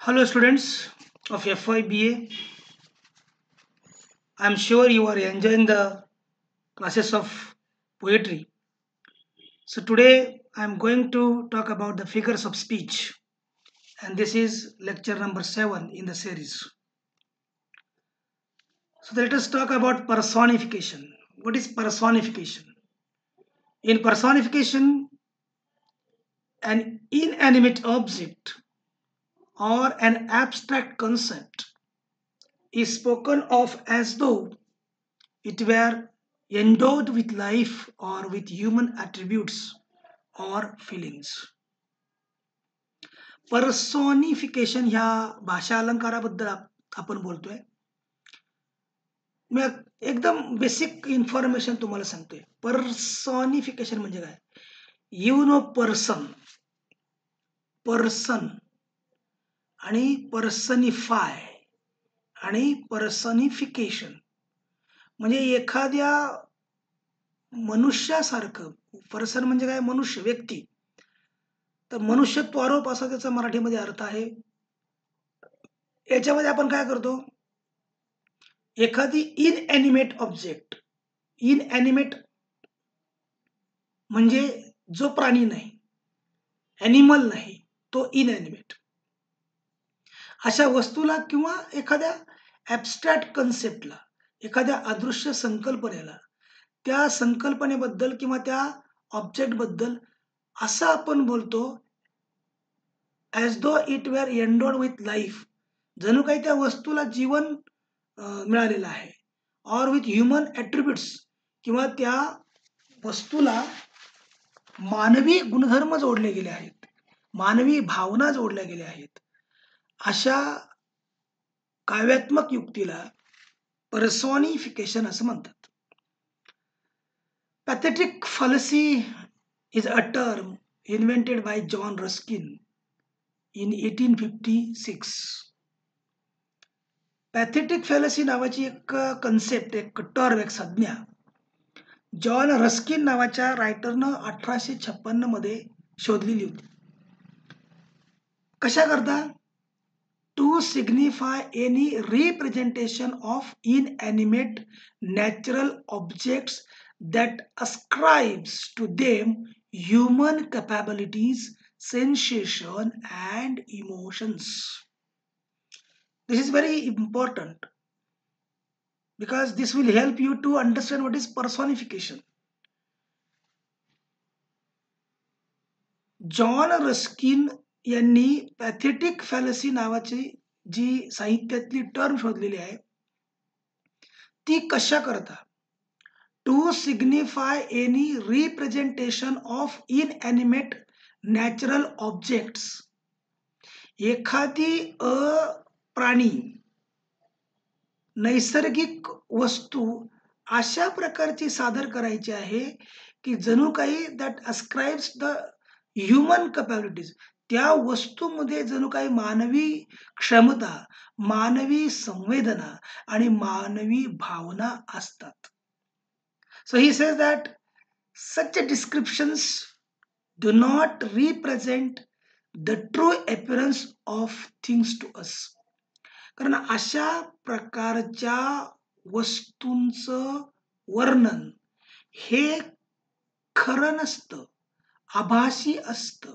Hello, students of FYBA. I'm sure you are enjoying the classes of poetry. So, today I'm going to talk about the figures of speech, and this is lecture number 7 in the series. So, let us talk about personification. What is personification? In personification, an inanimate object or an abstract concept is spoken of as though it were endowed with life or with human attributes or feelings. Personification ह्या भाषा अलंकाराबद्दल आपण बोलतोय. मी एकदम basic information तुम्हाला सांगतोय. Personification म्हणजे काय? You know person आणि पर्सनिफाय आणि पर्सनिफिकेशन म्हणजे एखाद्या मनुष्यासारखं. पर्सन म्हणजे काय? मनुष्य, व्यक्ती. तर मनुष्यत्वारोप असा त्याचा मराठीमध्ये अर्थ आहे. याच्यामध्ये आपण काय करतो? एखादी इनएनिमेट ऑब्जेक्ट. इनएनिमेट म्हणजे जो प्राणी नाही, ॲनिमल नाही, तो इनएनिमेट. अशा वस्तूला किंवा एखाद्या ॲब्स्ट्रॅक्ट कन्सेप्टला, एखाद्या अदृश्य संकल्पनेला, त्या संकल्पनेबद्दल किंवा त्या ऑब्जेक्टबद्दल असं आपण बोलतो as though it were endowed with life. जणू काही त्या वस्तूला जीवन मिळालेलं आहे. ऑर विथ ह्युमन ॲट्रिब्युट्स किंवा त्या वस्तूला मानवी गुणधर्म जोडले गेले आहेत, मानवी भावना जोडल्या गेल्या आहेत. अशा काव्यात्मक युक्तीला पर्सोनिफिकेशन असं म्हणतात. Pathetic fallacy is a term invented bye John Ruskin in 1856. Pathetic fallacy नावाची एक कन्सेप्ट, एक टर्म, एक संज्ञा जॉन रस्किन नावाच्या रायटरनं 1856 मध्ये शोधलेली होती. कशा करता? To signify any representation of inanimate natural objects that ascribes to them human capabilities, sensation and emotions. This is very important because this will help you to understand what is personification. John Ruskin यांनी pathetic fallacy नावाची जी साहित्यातली term शोधलेली आहे ती कशा करता? To signify any representation of inanimate natural objects. एखादी प्राणी, नैसर्गिक वस्तू अशा प्रकारची सादर करायची आहे की जणू काही दॅट अस्क्राइब्स द ह्युमन कॅपॅबिलिटीज. त्या वस्तूमध्ये जणू काही मानवी क्षमता, मानवी संवेदना आणि मानवी भावना असतात. So he says that such descriptions do not represent the true appearance of things to us. कारण अशा प्रकारच्या वस्तूंचं वर्णन हे खरं नसतं, आभासी असतं.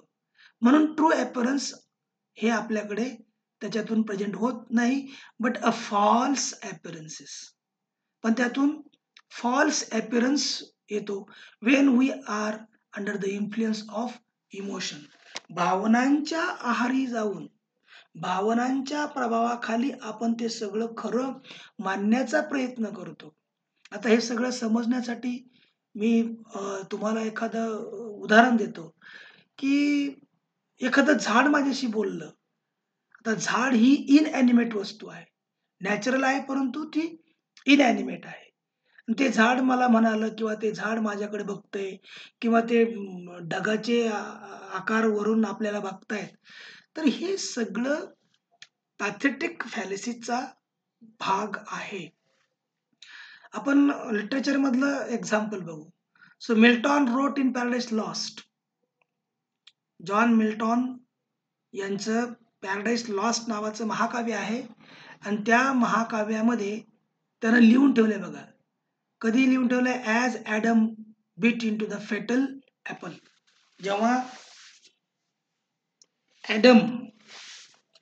म्हणून ट्रू अपीअरन्स हे आपल्याकडे त्याच्यातून प्रेझेंट होत नाही, बट अ फॉल्स अपीअरन्सेस. पण त्यातून फॉल्स अपीअरन्स येतो when we are under the influence of emotion. भावनांच्या आहारी जाऊन, भावनांच्या प्रभावाखाली आपण ते सगळं खरं मानण्याचा प्रयत्न करतो. आता हे सगळं समजण्यासाठी मी तुम्हाला एखादं उदाहरण देतो की एखादं झाड माझ्याशी बोललं. आता झाड ही इनएनिमेट वस्तू आहे, नॅचरल आहे, परंतु ती इनएनिमेट आहे. ते झाड मला म्हणालं किंवा ते झाड माझ्याकडे बघतंय किंवा ते ढगाचे आकार वरून आपल्याला बघतायत. तर हे सगळं पॅथेटिक फॅलसीचा भाग आहे. आपण लिटरेचर मधलं एक्झाम्पल बघू. So Milton wrote in Paradise Lost. John Milton यांचं पॅराडाईस लॉस्ट नावाचं महाकाव्य आहे आणि त्या महाकाव्यामध्ये त्यानं लिहून ठेवलंय बघा. कधी लिहून ठेवलंय? As Adam bit into the द फेटल ॲपल. जेव्हा ॲडम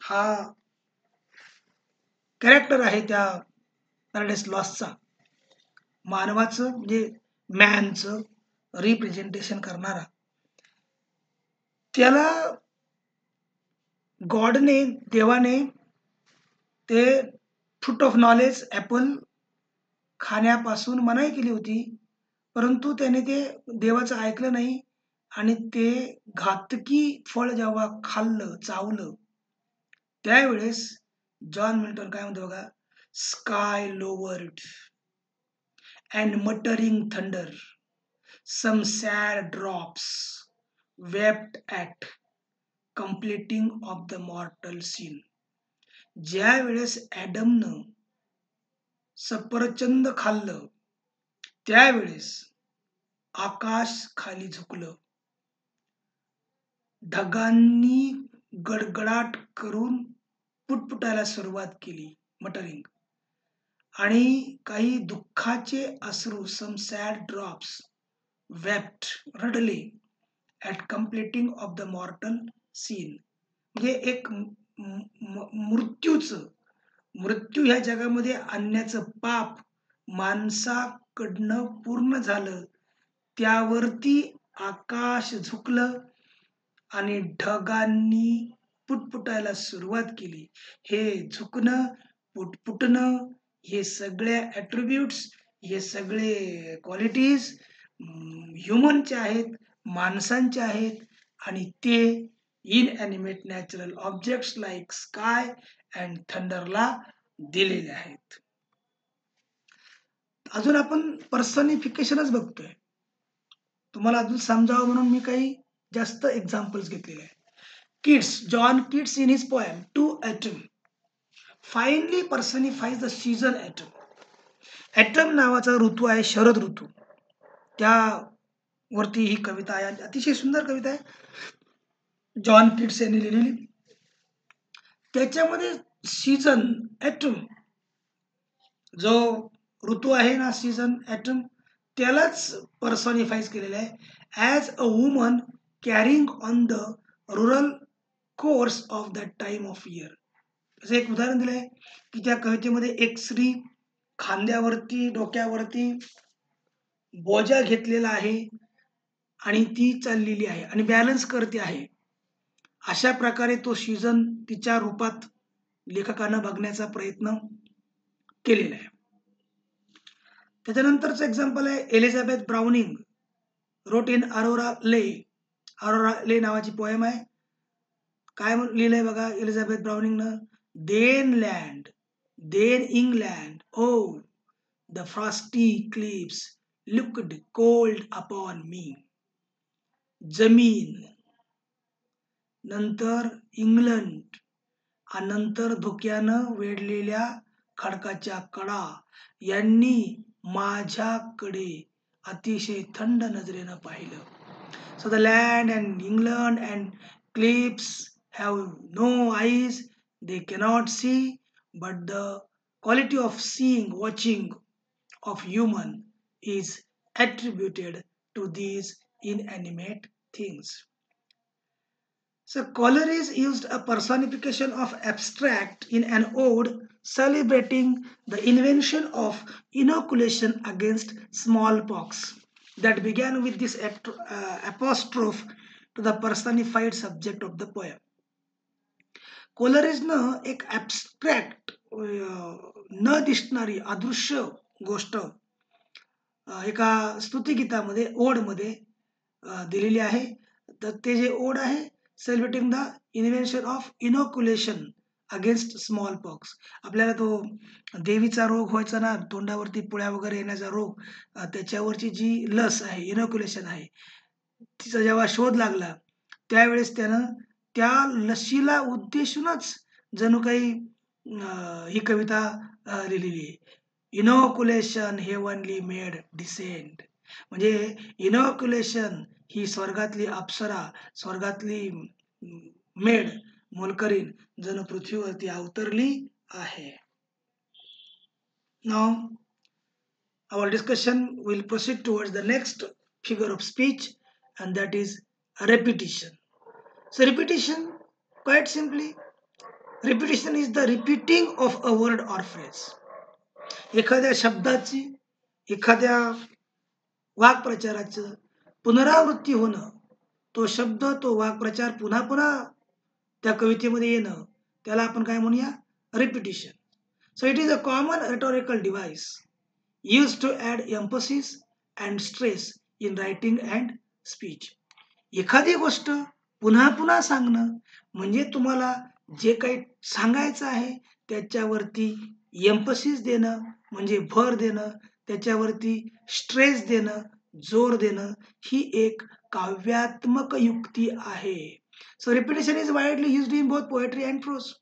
हा कॅरेक्टर आहे त्या पॅराडाईस लॉस्टचा, मानवाचं म्हणजे मॅनचं रिप्रेझेंटेशन करणारा, त्याला गॉडने, देवाने ते फ्रूट ऑफ नॉलेज ॲपल खाण्यापासून मनाई केली होती, परंतु त्याने ते देवाचं ऐकलं नाही आणि ते घातकी फळ जेव्हा खाल्लं, चावलं, त्यावेळेस जॉन मिल्टन काय म्हणतो बघा, sky lowered and muttering thunder, some sad drops wept at completing of the mortal scene. ज्या वेळेस ॲडमनं सफरचंद खाल्लं, त्यावेळेस आकाश खाली झुकलं, ढगांनी गडगडाट करून पुटपुटायला सुरुवात केली, मटरिंग, आणि काही दुःखाचे अश्रू, सम सॅड ड्रॉप्स वेप्ट, रडले, at completing of the mortal scene. म्हणजे एक मृत्यू ह्या जगामध्ये आणण्याचं पाप माणसाकडनं पूर्ण झालं, त्यावरती आकाश झुकलं आणि ढगांनी पुटपुटायला सुरुवात केली. हे झुकणं, पुटपुटणं, हे सगळे ॲट्रिब्यूट्स, हे सगळे क्वालिटीज ह्युमनचे आहेत, माणसांचे आहेत, आणि ते inanimate natural objects like sky and थंडरला दिलेले आहेत. अजून आपण पर्सनिफिकेशनच बघतोय. तुम्हाला अजून समजावं म्हणून मी काही जास्त एक्झाम्पल्स घेतलेले आहेत. Keats, John Keats in his poem to autumn finely personifies the season autumn. Autumn नावाचा ऋतू आहे, शरद ऋतू, त्यावरती ही कविता आहे. अतिशय सुंदर कविता आहे, जॉन किट्स यांनी लिहिलेली. त्याच्यामध्ये सीझन, ॲटम, जो ऋतू आहे ना, सीझन, ॲटम, त्यालाच पर्सॉनिफाईज केलेलं आहे. As a woman carrying on the rural course of the time of year. असं एक उदाहरण दिलं आहे की त्या कवितेमध्ये एक स्त्री खांद्यावरती, डोक्यावरती बोजा घेतलेला आहे आणि ती चाललेली आहे आणि बॅलन्स करते आहे. अशा प्रकारे तो सीझन तिच्या रूपात लेखकानं बघण्याचा प्रयत्न केलेला आहे. त्याच्यानंतरचं एक्झाम्पल आहे Elizabeth Browning wrote in Aurora Leigh. Aurora Leigh नावाची पोएम आहे. काय लिहिलंय बघा एलिझाबेथ ब्राउनिंगनं, then land, then England, O the frosty cliffs looked cold upon me. जमीन, नंतर इंग्लंड, आणि नंतर धुक्यानं वेढलेल्या खडकाच्या कडा यांनी माझ्याकडे अतिशय थंड नजरेनं पाहिलं. So the land and England and clips have no eyes, they cannot see, but the quality of seeing, watching of human is attributed to these inanimate things. So Coleridge used a personification of abstract in an ode celebrating the invention of inoculation against smallpox that began with this apostrophe to the personified subject of the poem. कोलरिजनं एक abstract, न दिसणारी अदृश्य गोष्ट एका स्तुतिगीतामध्ये, ओडमध्ये दिलेली आहे. तर ते जे ओड आहे, celebrating the invention of inoculation against smallpox. आपल्याला तो देवीचा रोग व्हायचा ना, तोंडावरती पुळ्या वगैरे येण्याचा रोग, त्याच्यावरची जी लस आहे, इनोक्युलेशन आहे, तिचा जेव्हा शोध लागला, त्यावेळेस त्यानं त्या लशीला उद्देशूनच जणू काही ही कविता लिहिलेली आहे. इनोक्युलेशन हेवनली मेड डिसेंड. म्हणजे इनोक्युलेशन ही स्वर्गातली अप्सरा, स्वर्गातली मेड, मोलकरीण जणू पृथ्वीवरती अवतरली आहे. Now our discussion will proceed towards the next figure of speech, and that is repetition. So repetition, quite simply, repetition is the repeating of a word or phrase. एखाद्या शब्दाची, एखाद्या वाक्प्रचाराचं पुनरावृत्ती होणं, तो शब्द, तो वाक्प्रचार पुन्हा पुन्हा त्या कवितेमध्ये येणं, त्याला आपण काय म्हणूया? Repetition. So it is a common rhetorical device used to add emphasis and stress in writing and speech. एखादी गोष्ट पुन्हा पुन्हा सांगणं म्हणजे तुम्हाला जे काही सांगायचं आहे त्याच्यावरती एम्फसिस देणं, म्हणजे भर देणं, त्याच्यावरती स्ट्रेस देणं, जोर देणं, ही एक काव्यात्मक युक्ती आहे. So repetition is widely used in both poetry and prose.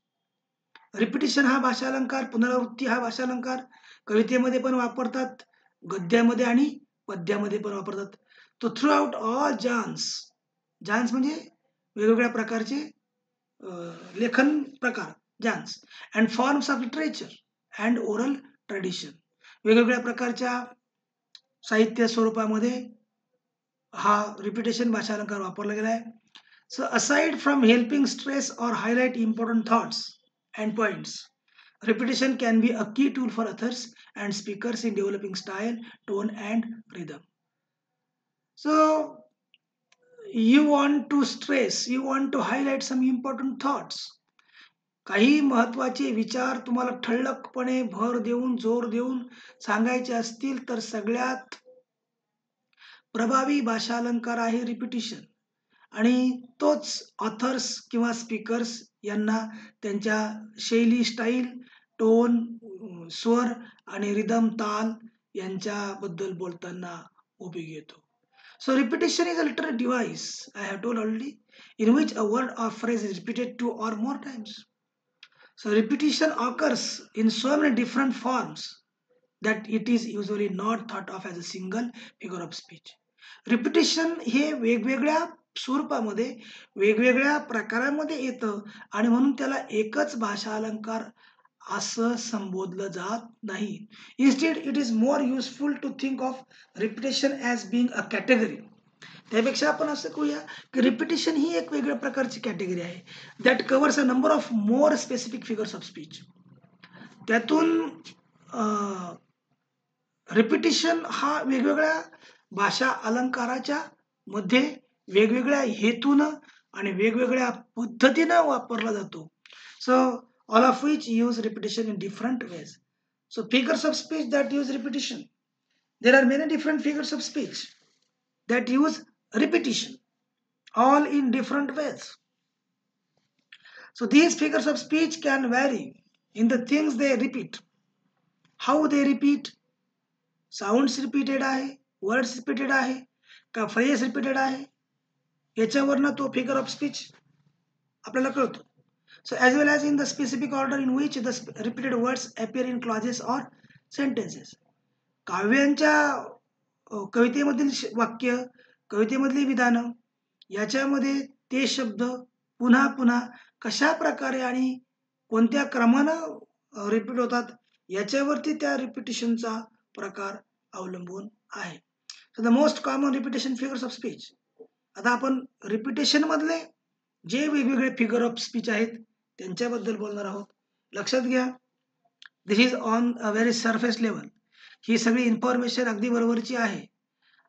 Repetition हा भाषालंकार, पुनरावृत्ती हा भाषालंकार कवितेमध्ये पण वापरतात, गद्यामध्ये आणि पद्यामध्ये पण वापरतात. तो थ्रू आउट ऑल जानस म्हणजे वेगवेगळ्या प्रकारचे लेखन प्रकार, जानस and forms of literature and oral tradition. वेगवेगळ्या प्रकारच्या साहित्य स्वरूपामध्ये हा रिपिटेशन भाषालंकार वापरला गेला आहे. So aside from helping stress or highlight important thoughts and points, repetition can be a key tool for authors and speakers in developing style, tone and rhythm. So you want to stress, you want to highlight some important thoughts. काही महत्वाचे विचार तुम्हाला ठळकपणे भर देऊन, जोर देऊन सांगायचे असतील तर सगळ्यात प्रभावी भाषालंकार आहे रिपिटिशन. आणि तोच ऑथर्स किंवा स्पीकर्स यांना त्यांच्या शैली, स्टाईल, टोन, स्वर आणि रिदम, ताल यांच्याबद्दल बोलताना उपयोगी येतो. So repetition is a literary device, I have told already, in which a word or phrase is repeated 2 or more times. So repetition occurs in so many different forms that it is usually not thought of as a single figure of speech. Repetition हे वेगवेगळ्या स्वरूपामध्ये, वेगवेगळ्या प्रकारामध्ये येतं आणि म्हणून त्याला एकच भाषा अलंकार असं संबोधलं जात नाही. Instead it is more useful to think of repetition as being a category. त्यापेक्षा आपण असं करूया की रिपिटिशन ही एक वेगळ्या प्रकारची कॅटेगरी आहे that covers a number of more specific figures of speech. त्यातून रिपिटिशन हा वेगवेगळ्या भाषा अलंकाराच्या मध्ये वेगवेगळ्या हेतूनं आणि वेगवेगळ्या पद्धतीनं वापरला जातो. So all of which use repetition in different ways. So figures of speech that use repetition, there are many different figures of speech that use repetition, all in different ways. So these figures of speech can vary in the things they repeat, how they repeat. Sounds repeated आहे, words repeated आहे का phrase repeated आहे, याच्यावरनं तो figure of speech आपल्याला कळतो. So as well as in the specific order in which the repeated words appear in clauses or sentences. काव्यांच्या कवितेमधील वाक्य, कवितेमधली विधानं याच्यामध्ये ते शब्द पुन्हा पुन्हा कशा प्रकारे आणि कोणत्या क्रमानं रिपीट होतात याच्यावरती त्या रिपिटिशनचा प्रकार अवलंबून आहे. So the most common repetition figures of speech. आता आपण रिपिटेशन मधले जे वेगवेगळे फिगर ऑफ स्पीच आहेत त्यांच्याबद्दल बोलणार आहोत. लक्षात घ्या, this is on a very surface level. ही सगळी इन्फॉर्मेशन अगदी बरोबरची आहे.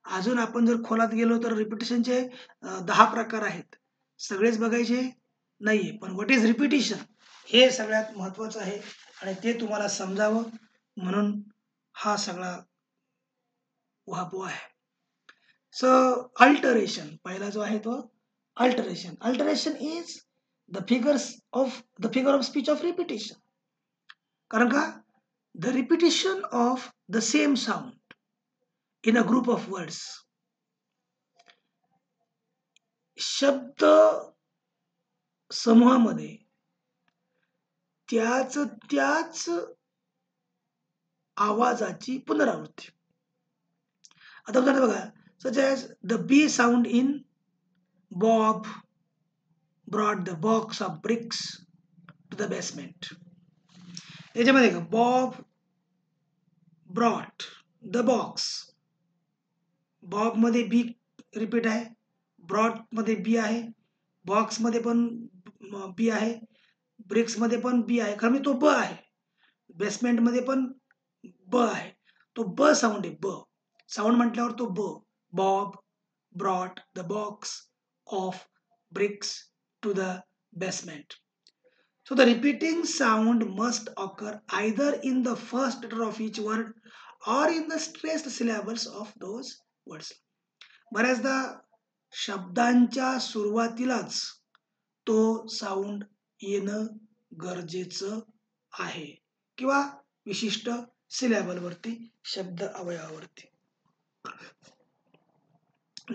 अजून आपण जर खोलात गेलो तर रिपिटिशनचे 10 प्रकार आहेत. सगळेच बघायचे नाहीये, पण व्हॉट इज रिपिटिशन हे सगळ्यात महत्वाचं आहे आणि ते तुम्हाला समजावं म्हणून हा सगळा उहापोह आहे. सो अल्टरेशन पहिला जो आहे तो alteration. Alteration is the figure of speech of repetition. कारण का, the repetition of the same sound in a group of words. शब्द समूहामध्ये त्याच आवाजाची पुनरावृत्ती. आता उदाहरण बघा, such as the B sound in Bob, brought the box of bricks to the basement. याच्यामध्ये का Bob brought the box, Bob मध्ये बी रिपीट आहे, ब्रॉट मध्ये बी आहे, बॉक्स मध्ये पण बी आहे, ब्रिक्स मध्ये पण बी आहे, खरं तो ब आहे, बेसमेंट मध्ये पण ब आहे, तो ब साऊंड आहे, ब साऊंड म्हटल्यावर तो ब, Bob brought the box of bricks to the basement. So the repeating sound must occur either in the first letter of each word or in the stressed syllables of those words. बऱ्याचदा शब्दांच्या सुरुवातीलाच तो sound येणं गरजेचं आहे किंवा विशिष्ट syllable वरती, शब्द अवयवावरती.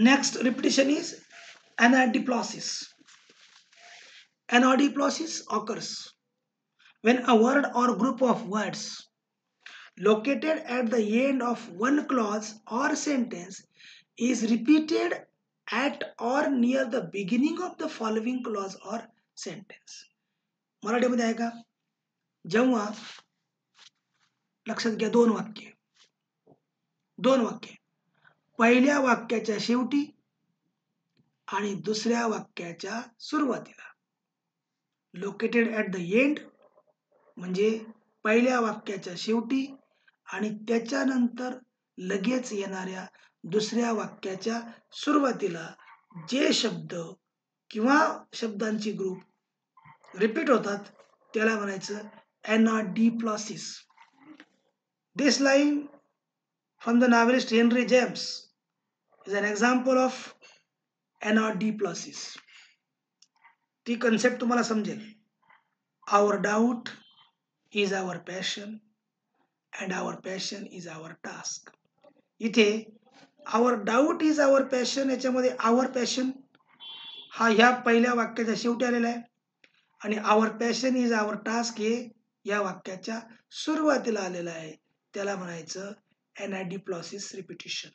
Next repetition is anadiplosis. Anadiplosis occurs when a word or group of words located at the end of one clause or sentence is repeated at or near the beginning of the following clause or sentence. मराठीमध्ये आहे का? जेव्हा लक्षात घ्या दोन वाक्य पहिल्या वाक्याच्या शेवटी आणि दुसऱ्या वाक्याच्या सुरुवातीला, लोकेटेड ॲट द एंड म्हणजे पहिल्या वाक्याच्या शेवटी आणि त्याच्यानंतर लगेच येणाऱ्या दुसऱ्या वाक्याच्या सुरुवातीला जे शब्द किंवा शब्दांची ग्रुप रिपीट होतात त्याला म्हणायचं anadiplosis. This line from the novelist Henry James is an example of anadiplosis. ती कन्सेप्ट तुम्हाला समजेल. Our doubt is our passion and our passion is our task. इथे our doubt is our passion याच्यामध्ये our passion हा ह्या पहिल्या वाक्याच्या शेवटी आलेला आहे आणि our passion is our task हे या वाक्याच्या सुरुवातीला आलेलं आहे, त्याला म्हणायचं anadiplosis repetition.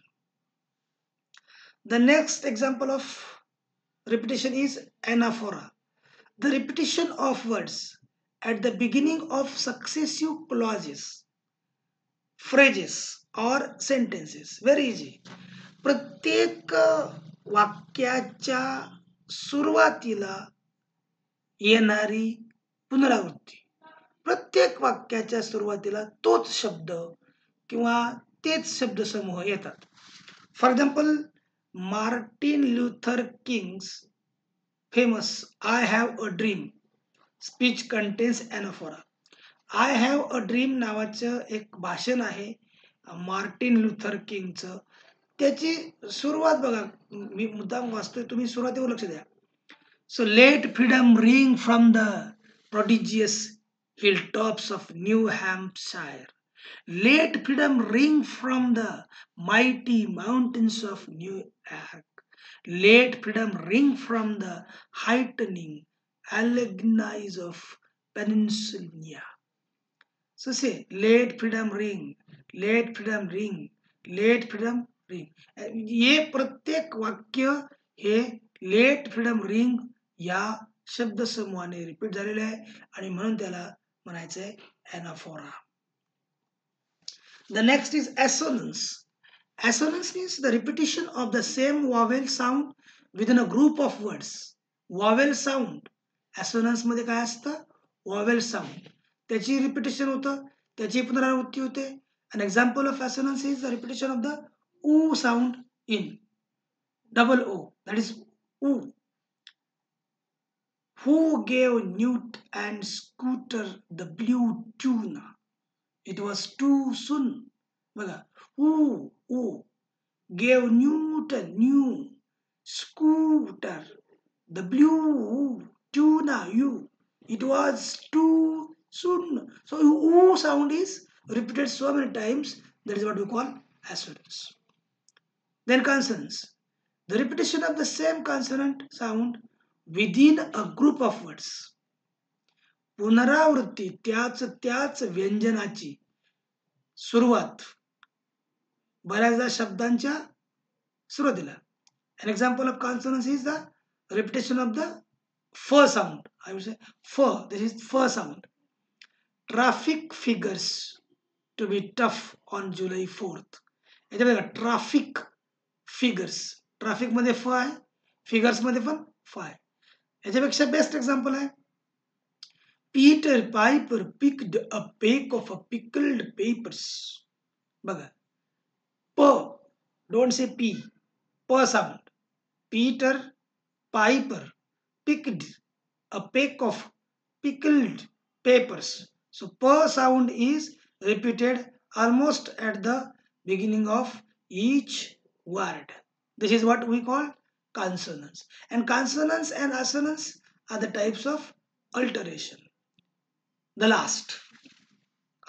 The next example of repetition is anaphora. The repetition of words at the beginning of successive clauses, phrases or sentences. Very easy. प्रत्येक वाक्याच्या सुरुवातीला येणारी पुनरावृत्ती, प्रत्येक वाक्याच्या सुरुवातीला तोच शब्द किंवा तेच शब्दसमूह येतात. For example Martin Luther Kings famous I have a dream speech contains anaphora. I have a dream नावाचं एक भाषण आहे मार्टिन ल्युथर किंगचं. त्याची सुरुवात बघा, मी मुद्दाम वाचतोय, तुम्ही सुरुवातीवर लक्ष द्या. So let freedom ring from the prodigious hilltops of New Hampshire. Let freedom ring from the mighty mountains of New York. Let freedom ring from the heightening Alleghenies of Pennsylvania. So say, let freedom ring, let freedom ring, let freedom ring. ये प्रत्येक वाक्य हे let freedom ring या शब्दसमूहाने repeat झालेले आहे आणि म्हणून त्याला म्हणायचं आहे anaphora. The next is assonance. Assonance means the repetition of the same vowel sound within a group of words. Vowel sound. Assonance मध्ये काय असतं? Vowel sound. त्याची रिपिटेशन होतं, त्याची पुनरावृत्ती होते. An example of assonance is the repetition of the oo sound in double O. That is oo. Who gave Newt and Scooter the blue tuna? It was too soon. बघा, who gave Newton new scooter the blue tuna you? It was too soon. So who sound is repeated so many times, that is what we call assonance. Then consonants. The repetition of the same consonant sound within a group of words. पुनरावृत्ती त्याच व्यंजनाची सुरुवात बऱ्याचदा शब्दांच्या सुरुवातीला. An example of consonance is the repetition of the F sound. I would say F. This is F sound. Traffic figures to be tough on July 4th. याच्यामध्ये traffic figures, traffic मध्ये फ आहे, फिगर्स मध्ये पण फ आहे. याच्यापेक्षा best example आहे Peter Piper picked a pick of a pickled papers. बघा प, डोंट से पी, प sound. Peter Piper picked a peck of pickled papers. So per sound is repeated almost at the beginning of each word. This is what we call consonants. And consonants and assonants are the types of alteration. The last,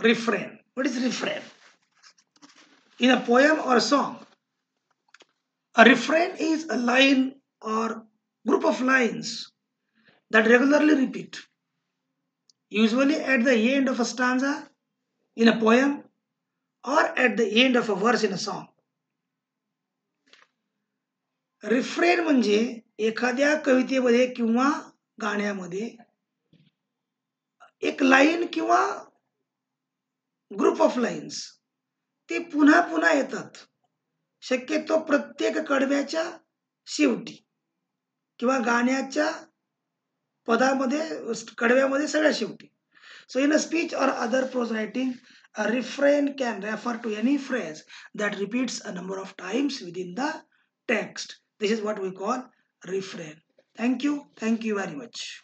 refrain. What is refrain? In a poem or song, a refrain is a line or group of lines that regularly repeat, usually at the end of a stanza in a poem or at the end of a verse in a song. Refrain म्हणजे एखाद्या कवितेमध्ये किंवा गाण्यामध्ये एक line किंवा group of lines ते पुन्हा पुन्हा येतात, शक्यतो प्रत्येक कडव्याच्या शेवटी किंवा गाण्याच्या पदामध्ये, कडव्यामध्ये सगळ्या शेवटी. So in a speech or other prose writing, a refrain can refer to any phrase that repeats a number of times within the text. This is what we call refrain. Thank you very much.